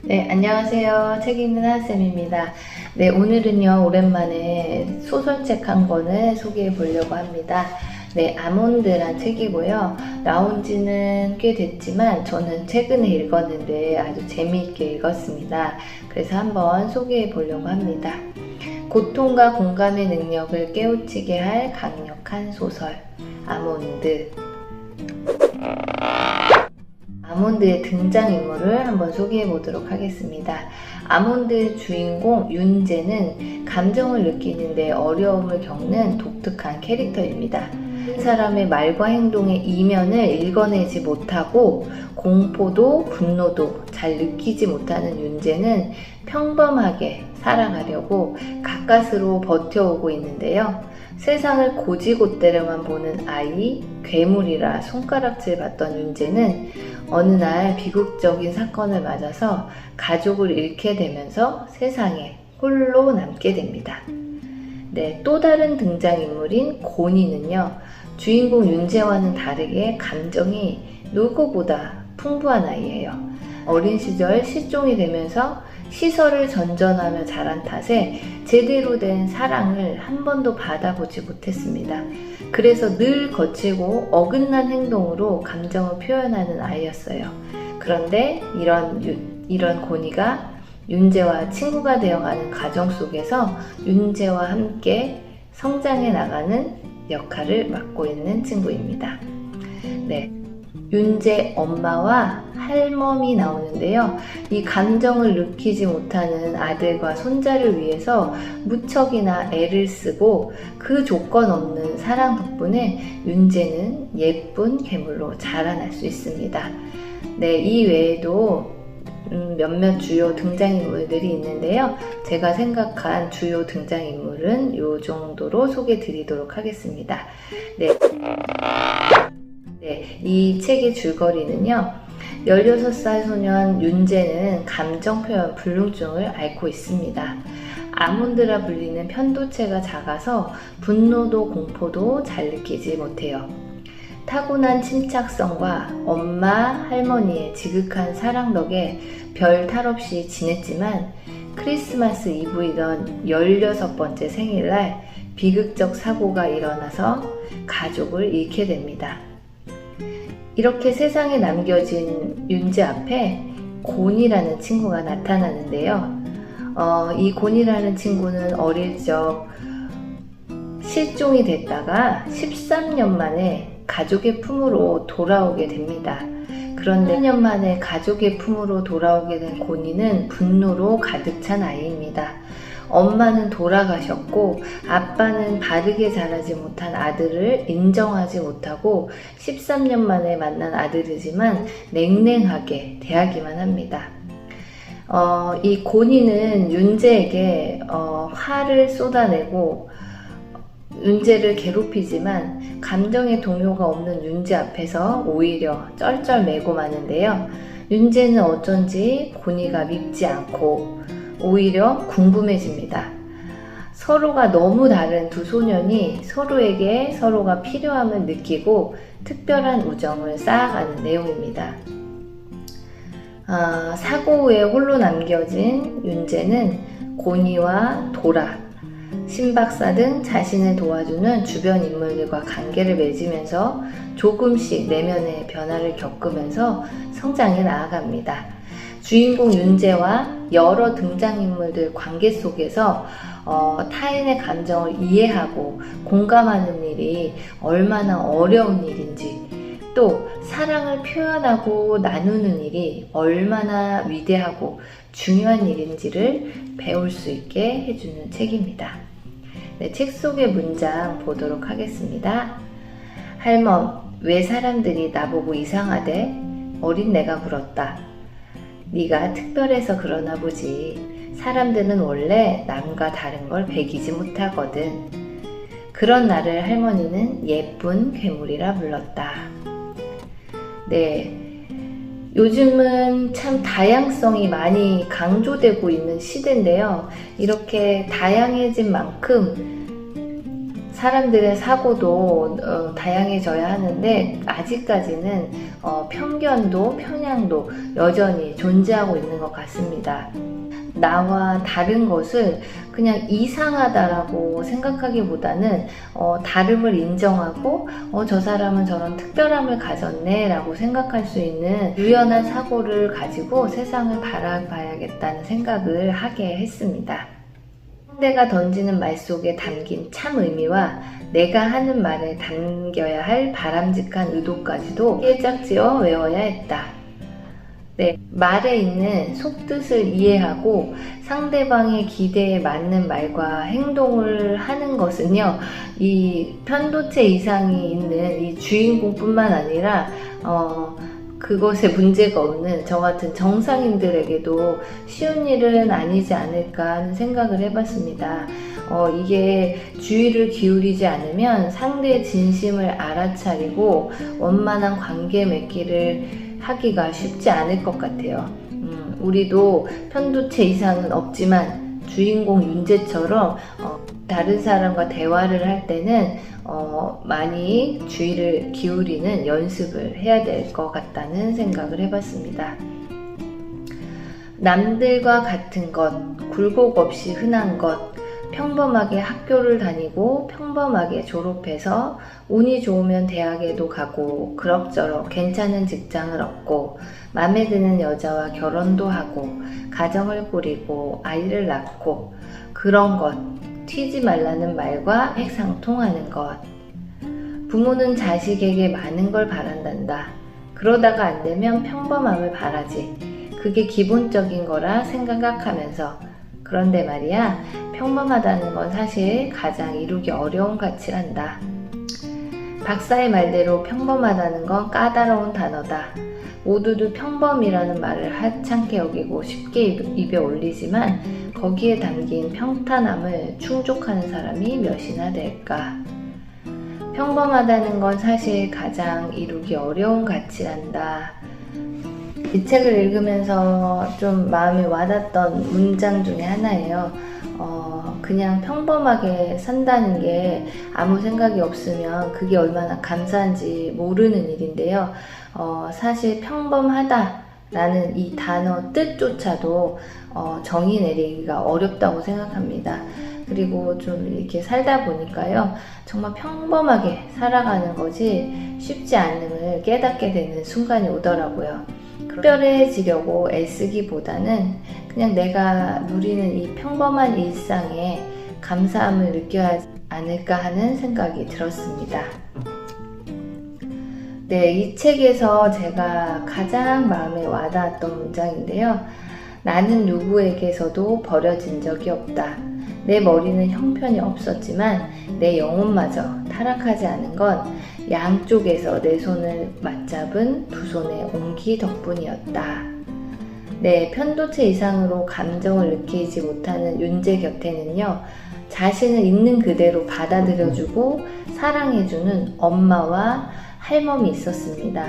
네, 안녕하세요. 책 읽는 하쌤입니다. 네, 오늘은요, 오랜만에 소설책 한 권을 소개해 보려고 합니다. 네, 아몬드란 책이고요. 나온 지는 꽤 됐지만 저는 최근에 읽었는데 아주 재미있게 읽었습니다. 그래서 한번 소개해 보려고 합니다. 고통과 공감의 능력을 깨우치게 할 강력한 소설, 아몬드. 아몬드의 등장인물을 한번 소개해 보도록 하겠습니다. 아몬드의 주인공 윤재는 감정을 느끼는데 어려움을 겪는 독특한 캐릭터입니다. 한 사람의 말과 행동의 이면을 읽어내지 못하고 공포도 분노도 잘 느끼지 못하는 윤재는 평범하게 살아가려고 가까스로 버텨오고 있는데요. 세상을 고지곳대로만 보는 아이, 괴물이라 손가락질 받던 윤재는 어느 날 비극적인 사건을 맞아서 가족을 잃게 되면서 세상에 홀로 남게 됩니다. 네, 또 다른 등장인물인 고니는요, 주인공 윤재와는 다르게 감정이 누구보다 풍부한 아이예요. 어린 시절 실종이 되면서 시설을 전전하며 자란 탓에 제대로 된 사랑을 한 번도 받아보지 못했습니다. 그래서 늘 거칠고 어긋난 행동으로 감정을 표현하는 아이였어요. 그런데 이런 고니가 윤재와 친구가 되어가는 과정 속에서 윤재와 함께 성장해 나가는 역할을 맡고 있는 친구입니다. 네, 윤재 엄마와 할멈이 나오는데요. 이 감정을 느끼지 못하는 아들과 손자를 위해서 무척이나 애를 쓰고 그 조건 없는 사랑 덕분에 윤재는 예쁜 괴물로 자라날 수 있습니다. 네, 이 외에도 몇몇 주요 등장인물들이 있는데요. 제가 생각한 주요 등장인물은 이 정도로 소개해 드리도록 하겠습니다. 네, 이 책의 줄거리는요. 16살 소년 윤재는 감정표현 불능증을 앓고 있습니다. 아몬드라 불리는 편도체가 작아서 분노도 공포도 잘 느끼지 못해요. 타고난 침착성과 엄마, 할머니의 지극한 사랑 덕에 별 탈 없이 지냈지만 크리스마스 이브이던 16번째 생일날 비극적 사고가 일어나서 가족을 잃게 됩니다. 이렇게 세상에 남겨진 윤재 앞에 곤이라는 친구가 나타나는데요. 이 곤이라는 친구는 어릴 적 실종이 됐다가 13년 만에 가족의 품으로 돌아오게 됩니다. 그런데 1년 만에 가족의 품으로 돌아오게 된 곤이는 분노로 가득 찬 아이입니다. 엄마는 돌아가셨고 아빠는 바르게 자라지 못한 아들을 인정하지 못하고 13년 만에 만난 아들이지만 냉랭하게 대하기만 합니다. 이 고니는 윤재에게 화를 쏟아내고 윤재를 괴롭히지만 감정의 동요가 없는 윤재 앞에서 오히려 쩔쩔매고 마는데요. 윤재는 어쩐지 고니가 밉지 않고 오히려 궁금해집니다. 서로가 너무 다른 두 소년이 서로에게 서로가 필요함을 느끼고 특별한 우정을 쌓아가는 내용입니다. 사고 후에 홀로 남겨진 윤재는 고니와 도라, 신박사 등 자신을 도와주는 주변 인물들과 관계를 맺으면서 조금씩 내면의 변화를 겪으면서 성장해 나아갑니다. 주인공 윤재와 여러 등장인물들 관계 속에서 타인의 감정을 이해하고 공감하는 일이 얼마나 어려운 일인지, 또 사랑을 표현하고 나누는 일이 얼마나 위대하고 중요한 일인지를 배울 수 있게 해주는 책입니다. 네, 책 속의 문장 보도록 하겠습니다. 할멈, 왜 사람들이 나보고 이상하대? 어린 내가 물었다. 네가 특별해서 그러나 보지. 사람들은 원래 남과 다른 걸 배기지 못하거든. 그런 나를 할머니는 예쁜 괴물이라 불렀다. 네, 요즘은 참 다양성이 많이 강조되고 있는 시대인데요. 이렇게 다양해진 만큼 사람들의 사고도 다양해져야 하는데 아직까지는 편견도 편향도 여전히 존재하고 있는 것 같습니다. 나와 다른 것을 그냥 이상하다라고 생각하기보다는 다름을 인정하고 저 사람은 저런 특별함을 가졌네 라고 생각할 수 있는 유연한 사고를 가지고 세상을 바라봐야겠다는 생각을 하게 했습니다. 상대가 던지는 말 속에 담긴 참 의미와 내가 하는 말에 담겨야 할 바람직한 의도까지도 짝지어 외워야 했다. 네, 말에 있는 속뜻을 이해하고 상대방의 기대에 맞는 말과 행동을 하는 것은요, 이 편도체 이상이 있는 이 주인공뿐만 아니라 그것에 문제가 없는 저 같은 정상인들에게도 쉬운 일은 아니지 않을까 하는 생각을 해봤습니다. 이게 주의를 기울이지 않으면 상대의 진심을 알아차리고 원만한 관계 맺기를 하기가 쉽지 않을 것 같아요. 우리도 편도체 이상은 없지만 주인공 윤재처럼 다른 사람과 대화를 할 때는 많이 주의를 기울이는 연습을 해야 될 것 같다는 생각을 해봤습니다. 남들과 같은 것, 굴곡 없이 흔한 것, 평범하게 학교를 다니고 평범하게 졸업해서 운이 좋으면 대학에도 가고 그럭저럭 괜찮은 직장을 얻고 마음에 드는 여자와 결혼도 하고 가정을 꾸리고 아이를 낳고 그런 것, 튀지 말라는 말과 핵상통하는 것. 부모는 자식에게 많은 걸 바란단다. 그러다가 안 되면 평범함을 바라지. 그게 기본적인 거라 생각하면서 그런데 말이야, 평범하다는 건 사실 가장 이루기 어려운 가치란다. 박사의 말대로 평범하다는 건 까다로운 단어다. 모두들 평범이라는 말을 하찮게 여기고 쉽게 입에 올리지만 거기에 담긴 평탄함을 충족하는 사람이 몇이나 될까? 평범하다는 건 사실 가장 이루기 어려운 가치란다. 이 책을 읽으면서 좀 마음에 와닿던 문장 중에 하나예요. 그냥 평범하게 산다는 게 아무 생각이 없으면 그게 얼마나 감사한지 모르는 일인데요. 사실 평범하다라는 이 단어 뜻조차도 정의 내리기가 어렵다고 생각합니다. 그리고 좀 이렇게 살다 보니까요, 정말 평범하게 살아가는 것이 쉽지 않음을 깨닫게 되는 순간이 오더라고요. 특별해지려고 애쓰기보다는 그냥 내가 누리는 이 평범한 일상에 감사함을 느껴야 하지 않을까 하는 생각이 들었습니다. 네, 이 책에서 제가 가장 마음에 와닿았던 문장인데요. 나는 누구에게서도 버려진 적이 없다. 내 머리는 형편이 없었지만 내 영혼마저 타락하지 않은 건 양쪽에서 내 손을 맞잡은 두 손의 온기 덕분이었다. 네, 편도체 이상으로 감정을 느끼지 못하는 윤재 곁에는요, 자신을 있는 그대로 받아들여주고 사랑해주는 엄마와 할멈이 있었습니다.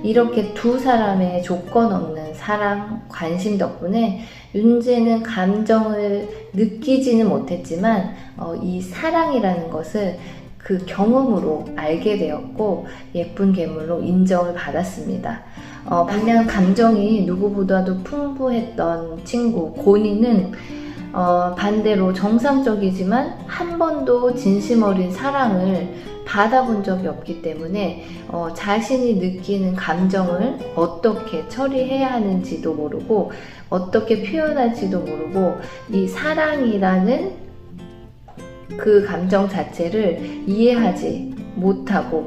이렇게 두 사람의 조건 없는 사랑, 관심 덕분에 윤재는 감정을 느끼지는 못했지만 이 사랑이라는 것을 그 경험으로 알게 되었고 예쁜 괴물로 인정을 받았습니다. 반면 감정이 누구보다도 풍부했던 친구 고니는 반대로 정상적이지만 한 번도 진심 어린 사랑을 받아본 적이 없기 때문에 자신이 느끼는 감정을 어떻게 처리해야 하는지도 모르고 어떻게 표현할지도 모르고 이 사랑이라는 그 감정 자체를 이해하지 못하고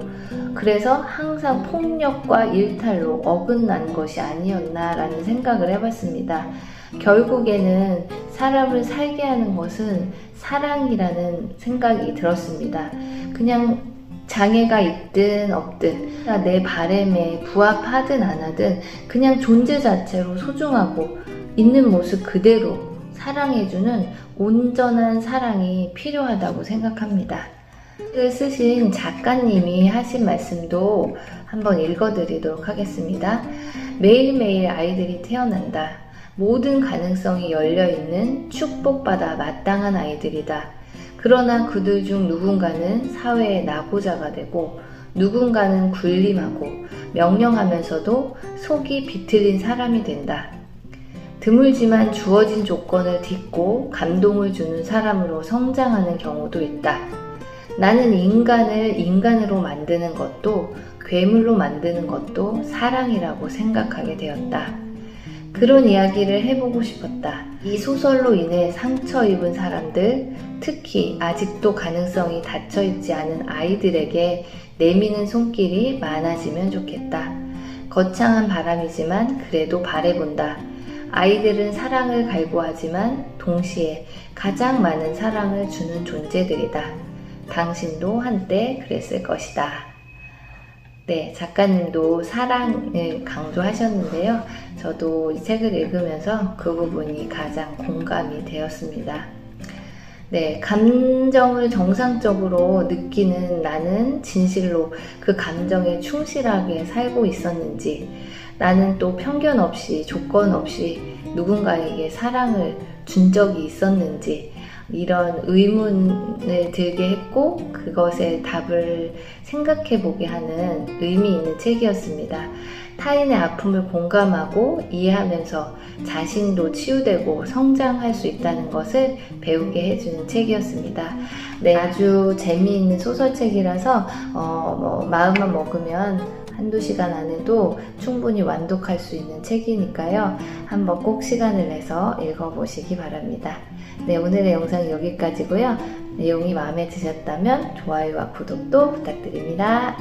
그래서 항상 폭력과 일탈로 어긋난 것이 아니었나라는 생각을 해봤습니다. 결국에는 사람을 살게 하는 것은 사랑이라는 생각이 들었습니다. 그냥 장애가 있든 없든 내 바램에 부합하든 안 하든 그냥 존재 자체로 소중하고 있는 모습 그대로 사랑해주는 온전한 사랑이 필요하다고 생각합니다. 책을 쓰신 작가님이 하신 말씀도 한번 읽어드리도록 하겠습니다. 매일매일 아이들이 태어난다. 모든 가능성이 열려있는 축복받아 마땅한 아이들이다. 그러나 그들 중 누군가는 사회의 낙오자가 되고 누군가는 군림하고 명령하면서도 속이 비틀린 사람이 된다. 드물지만 주어진 조건을 딛고 감동을 주는 사람으로 성장하는 경우도 있다. 나는 인간을 인간으로 만드는 것도 괴물로 만드는 것도 사랑이라고 생각하게 되었다. 그런 이야기를 해보고 싶었다. 이 소설로 인해 상처 입은 사람들, 특히 아직도 가능성이 닫혀있지 않은 아이들에게 내미는 손길이 많아지면 좋겠다. 거창한 바람이지만 그래도 바라본다. 아이들은 사랑을 갈구하지만 동시에 가장 많은 사랑을 주는 존재들이다. 당신도 한때 그랬을 것이다. 네, 작가님도 사랑을 강조하셨는데요. 저도 이 책을 읽으면서 그 부분이 가장 공감이 되었습니다. 네, 감정을 정상적으로 느끼는 나는 진실로 그 감정에 충실하게 살고 있었는지, 나는 또 편견 없이 조건 없이 누군가에게 사랑을 준 적이 있었는지 이런 의문을 들게 했고 그것에 답을 생각해 보게 하는 의미 있는 책이었습니다. 타인의 아픔을 공감하고 이해하면서 자신도 치유되고 성장할 수 있다는 것을 배우게 해주는 책이었습니다. 네, 아주 재미있는 소설책이라서 마음만 먹으면 한두 시간 안에도 충분히 완독할 수 있는 책이니까요. 한번 꼭 시간을 내서 읽어보시기 바랍니다. 네, 오늘의 영상은 여기까지고요. 내용이 마음에 드셨다면 좋아요와 구독도 부탁드립니다.